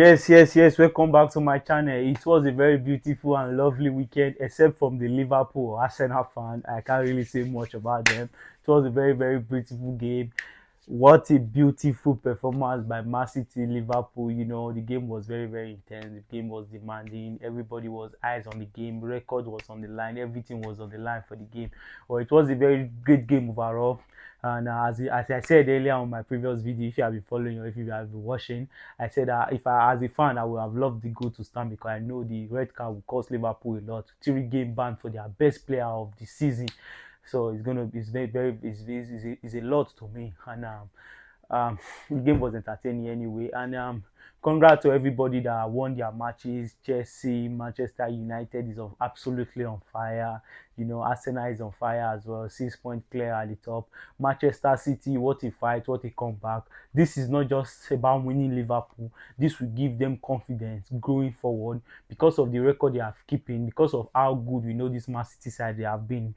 Yes. Welcome back to my channel. It was a very beautiful and lovely weekend, except from the Liverpool or Arsenal fan. I can't really say much about them. It was a very beautiful game. What a beautiful performance by Man City, Liverpool. The game was very intense. The game was demanding. Everybody was eyes on the game. Record was on the line. Everything was on the line for the game. Well, it was a very great game overall. And as I said earlier on my previous video, if you have been following or if you have been watching, I said that if I, as a fan, I would have loved the goal to stand because I know the red card will cost Liverpool a lot. 3 game ban for their best player of the season, so it's it's a lot to me. And the game was entertaining anyway. And congrats to everybody that won their matches. Chelsea, Manchester United is absolutely on fire. Arsenal is on fire as well. 6 point clear at the top. Manchester City, what a fight, what a comeback. This is not just about winning Liverpool. This will give them confidence going forward because of the record they have keeping, because of how good we know this Man City side they have been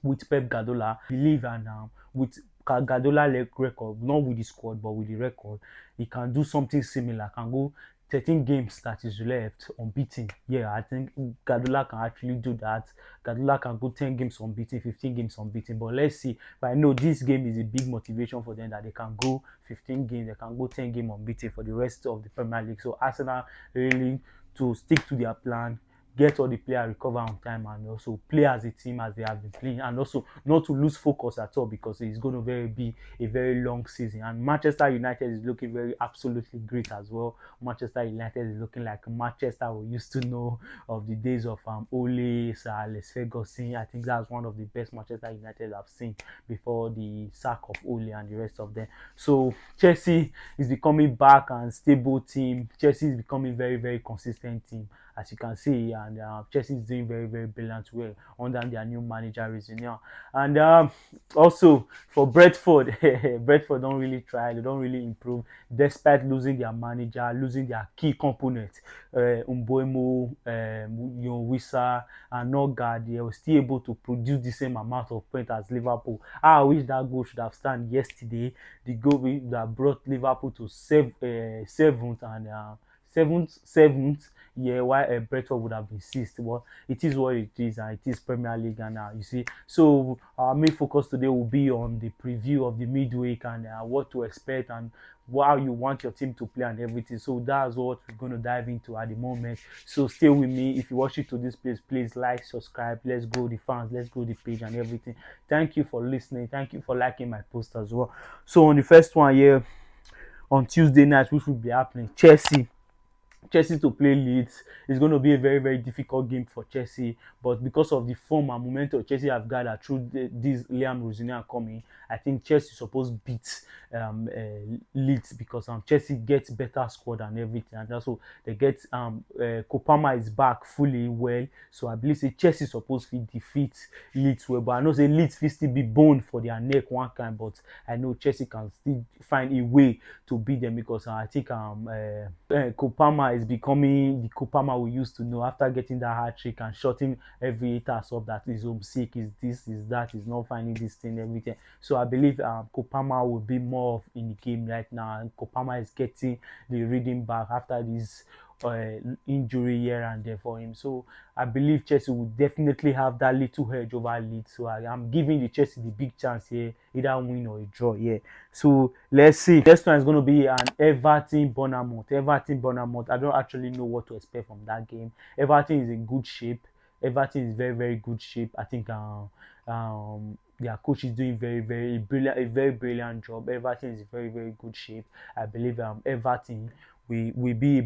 with Pep Guardiola. Believe and with Guardiola record, not with the squad but with the record, he can do something similar. Can go 13 games that is left unbeaten. Yeah, I think Guardiola can actually do that. Guardiola can go 10 games unbeaten, 15 games unbeaten. But let's see. But I know this game is a big motivation for them that they can go 15 games, they can go 10 games unbeaten for the rest of the Premier League. So Arsenal really to stick to their plan, get all the players recover on time, and also play as a team as they have been playing, and also not to lose focus at all because it's going to be a very long season. And Manchester United is looking very absolutely great as well. Manchester United is looking like Manchester we used to know of the days of Ole, Sir Alex Ferguson. I think that's one of the best Manchester United I've seen before the sack of Ole and the rest of them. So Chelsea is becoming back and stable team. Chelsea is becoming very consistent team, as you can see. And Chelsea is doing very brilliant well under their new manager Rizunion. And also for Brentford, Brentford don't really try, they don't really improve despite losing their manager, losing their key component, Umboemo, Wissa and Norgard. They were still able to produce the same amount of points as Liverpool. I wish that goal should have stand yesterday. The goal that brought Liverpool to seventh and seventh, yeah, why Brentford would have been sixth. Well, it is what it is, and it is Premier League. And you see, so our main focus today will be on the preview of the midweek and what to expect and how you want your team to play and everything. So that's what we're going to dive into at the moment. So stay with me. If you watch it to this place, please like, subscribe. Let's grow the fans, let's grow the page and everything. Thank you for listening, thank you for liking my post as well. So on the first one here, on Tuesday night, which will be happening, Chelsea to play Leeds is going to be a very difficult game for Chelsea, but because of the form and momentum Chelsea have gathered through this Liam Rosenior coming, I think Chelsea supposed to beat Leeds because Chelsea gets better squad and everything, and also they get Kopama is back fully well, so I believe say Chelsea supposed to defeat Leeds well, but I know say Leeds will still be bone for their neck one kind, but I know Chelsea can still find a way to beat them because I think Kopama is becoming the Kopama we used to know after getting that hat trick and shutting every haters up that is homesick, is this, is that, is not finding this thing, everything. So I believe Kopama will be more of in the game right now, and Kopama is getting the reading back after this injury here and there for him. So I believe Chelsea will definitely have that little edge over Leeds. So I'm giving the Chelsea the big chance here, either win or a draw. Yeah. So let's see. Next one is going to be an Everton Bournemouth. I don't actually know what to expect from that game. Everton is in good shape. Everton is very good shape. I think their coach is doing very brilliant, a very brilliant job. Everton is in very good shape. I believe Everton will be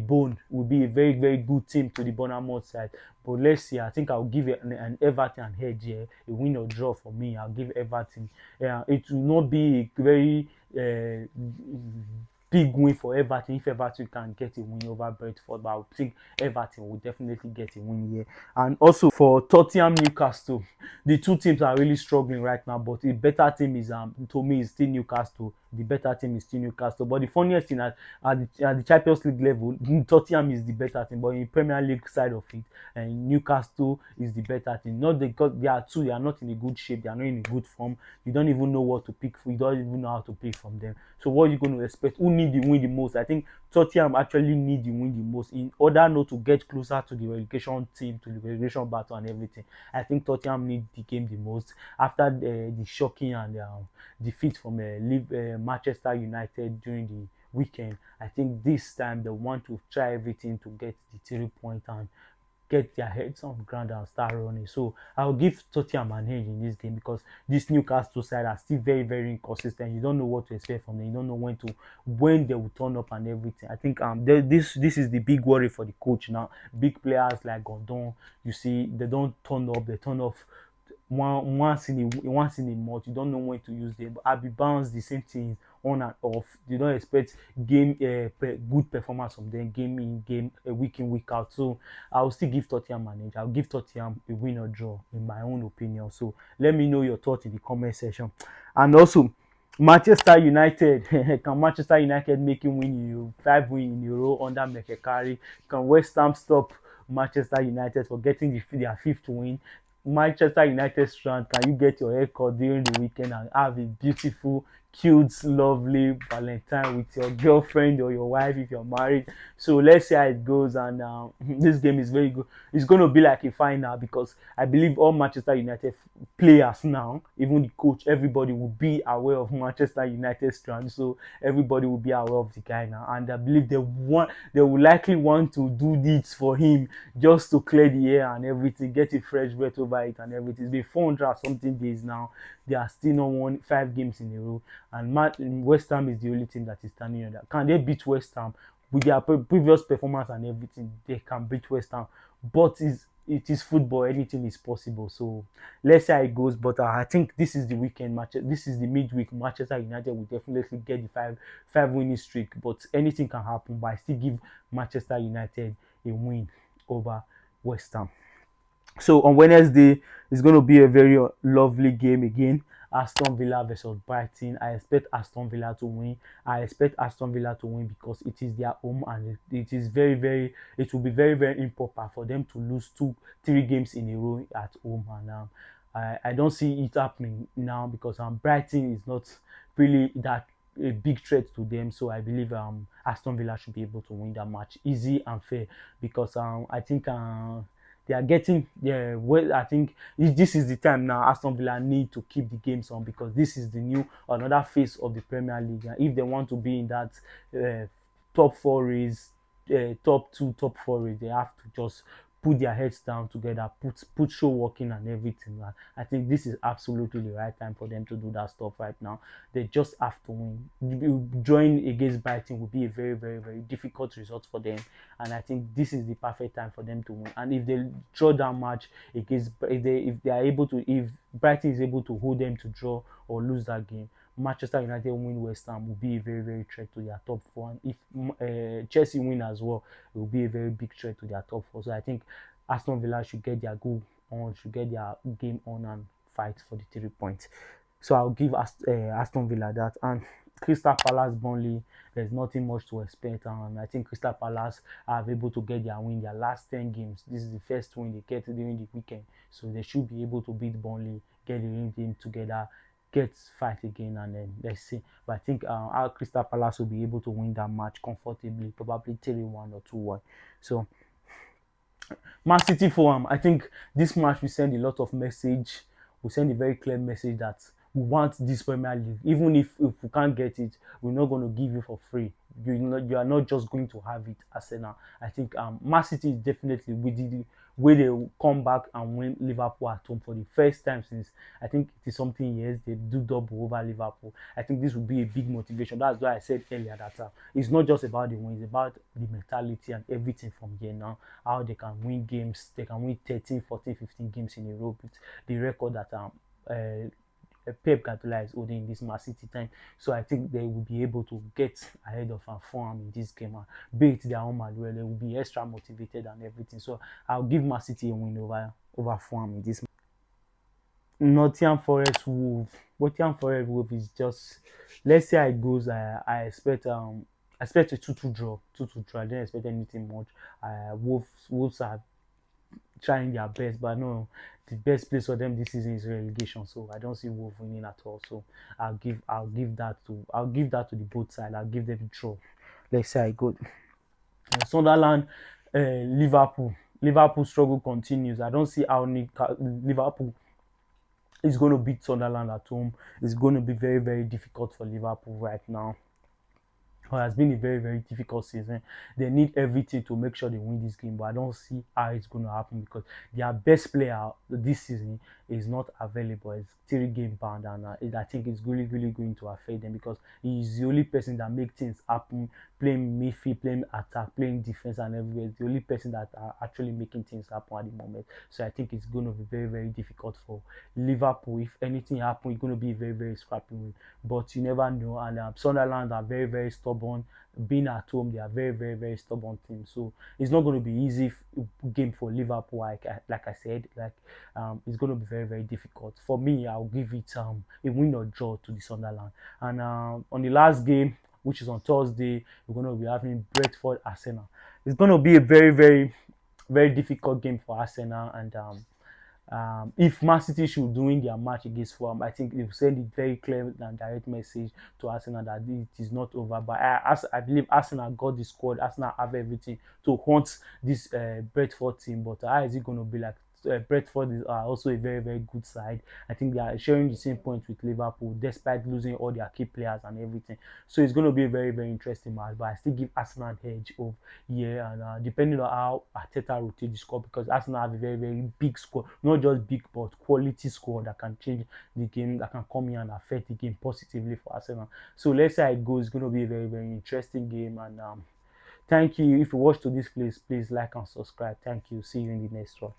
will be a very good team to the Bournemouth side. But let's see. I think I'll give it an Everton head here, a win or draw for me. I'll give Everton. It will not be a very big win for Everton if Everton can get a win over Brentford, but I think Everton will definitely get a win here. And also for Tottenham Newcastle, the two teams are really struggling right now, but the better team is to me is still Newcastle. The better team is still Newcastle. But the funniest thing at the Champions League level, Tottenham is the better team, but in the Premier League side of it, and Newcastle is the better team. Not because they are two, they are not in a good shape, they are not in a good form. You don't even know what to pick for, you don't even know how to play from them. So what are you going to expect? Who need the win the most? I think Tottenham actually need the win the most in order not to get closer to the relegation team, to the relegation battle and everything. I think Tottenham need the game the most after the shocking and defeat from Manchester United during the weekend. I think this time they want to try everything to get the 3 point and get their heads on the ground and start running. So I'll give Tottenham an edge in this game because this Newcastle side are still very, very inconsistent. You don't know what to expect from them. You don't know when they will turn up and everything. I think this is the big worry for the coach now. Big players like Gordon, you see, they don't turn up. They turn off once in a month. You don't know when to use them. But Abby Barnes, the same thing on and off. You don't expect good performance from them game in game, week in week out. So I'll still give Tottenham an edge. I'll give Tottenham a win or draw in my own opinion. So let me know your thoughts in the comment section. And also, Manchester United, can Manchester United make him win 5 wins in a row under Mekekari? Can West Ham stop Manchester United for getting their 5th win? Manchester United strand, can you get your haircut during the weekend and have a beautiful, cute, lovely Valentine with your girlfriend or your wife if you're married? So let's see how it goes. And this game is very good. It's going to be like a final because I believe all Manchester United players now, even the coach, everybody will be aware of Manchester United strand. So everybody will be aware of the guy now, and I believe they will likely want to do this for him just to clear the air and everything, get a fresh breath over it and everything. It's been 400 something days now. They are still not won 5 games in a row, and West Ham is the only team that is standing on that. Can they beat West Ham with their previous performance and everything? They can beat West Ham, but it is football. Anything is possible. So let's see how it goes. But I think this is the weekend match. This is the midweek. Manchester United will definitely get the five winning streak. But anything can happen. But I still give Manchester United a win over West Ham. So on Wednesday, it's going to be a very lovely game again. Aston Villa versus Brighton. I expect Aston Villa to win. I expect Aston Villa to win because it is their home, and it is it will be very, very improper for them to lose 3 games in a row at home. And I don't see it happening now because Brighton is not really that a big threat to them. So I believe Aston Villa should be able to win that match easy and fair because I think they are getting well. I think this is the time now Aston Villa need to keep the games on because this is the new another phase of the Premier League. And if they want to be in that top 4 race, top 2, top 4 race, they have to just put their heads down together, put show working and everything. I think this is absolutely the right time for them to do that stuff right now. They just have to win. Drawing against Brighton will be a very, very, very difficult result for them, and I think this is the perfect time for them to win. And if they draw that match against, if they are able to, if Brighton is able to hold them to draw or lose that game, Manchester United win West Ham will be a very, very threat to their top 4. And if Chelsea win as well, it will be a very big threat to their top 4. So I think Aston Villa should get their goal on, should get their game on and fight for the 3 points. So I'll give Aston Villa that. And Crystal Palace Burnley, there's nothing much to expect. And I think Crystal Palace are able to get their win their last 10 games. This is the first win they get during the weekend. So they should be able to beat Burnley, get the game together, get fight again, and then let's see. But I think our Crystal Palace will be able to win that match comfortably, probably 3-1 or 2-1. So Man City Fulham, I think this match will send a lot of message. We send a very clear message that we want this Premier League. Even if we can't get it, we're not going to give you for free. You are not just going to have it, Arsenal. I think Man City is definitely with the way they will come back and win Liverpool at home for the first time since I think it is something years they do double over Liverpool. I think this will be a big motivation. That's why I said earlier that it's not just about the win, it's about the mentality and everything from here now. How they can win games, they can win 13, 14, 15 games in a row with the record that Pep Guardiola is holding in this Man City time. So I think they will be able to get ahead of Fulham in this game and beat their home as well. They will be extra motivated and everything. So I'll give Man City a win over Fulham in this. Nottingham Forest Wolves. Nottingham Forest Wolves is just, let's see how it goes. I expect a 2-2 draw. 2-2 draw. I don't expect anything much. Wolves are trying their best, but no, the best place for them this season is relegation. So I don't see Wolves winning at all. So I'll give that to the both sides. I'll give them a draw. let's say I go Sunderland, Liverpool. Liverpool struggle continues. I don't see how Liverpool is going to beat Sunderland at home. It's going to be very, very difficult for Liverpool right now. It has been a very, very difficult season. They need everything to make sure they win this game, but I don't see how it's going to happen because their best player this season is not available. It's 3 game banned, and I think it's really, really going to affect them because he's the only person that makes things happen, playing midfield, playing attack, playing defense, and everywhere. It's the only person that are actually making things happen at the moment. So I think it's going to be very, very difficult for Liverpool. If anything happens, it's going to be a very, very scrappy win, but you never know. And Sunderland are very, very stubborn. Being at home, they are very, very, very stubborn team. So it's not going to be easy game for Liverpool. Like I said, it's going to be very, very difficult for me. I'll give it a win or draw to the Sunderland. And on the last game, which is on Thursday, we're going to be having Brentford Arsenal. It's going to be a very, very, very difficult game for Arsenal, and if Man City should win their match against Fulham, I think they've sent a very clear and direct message to Arsenal that it is not over. But I believe Arsenal got the squad. Arsenal have everything to hunt this Brentford team. But how is it going to be like? Brentford is also a very, very good side. I think they are sharing the same points with Liverpool despite losing all their key players and everything. So it's going to be a very, very interesting match. But I still give Arsenal an edge of here, and depending on how Arteta rotate the squad, because Arsenal have a very, very big squad, not just big but quality squad that can change the game, that can come in and affect the game positively for Arsenal. So let's say I go. It's going to be a very, very interesting game, and thank you. If you watch to this place, please like and subscribe. Thank you. See you in the next one.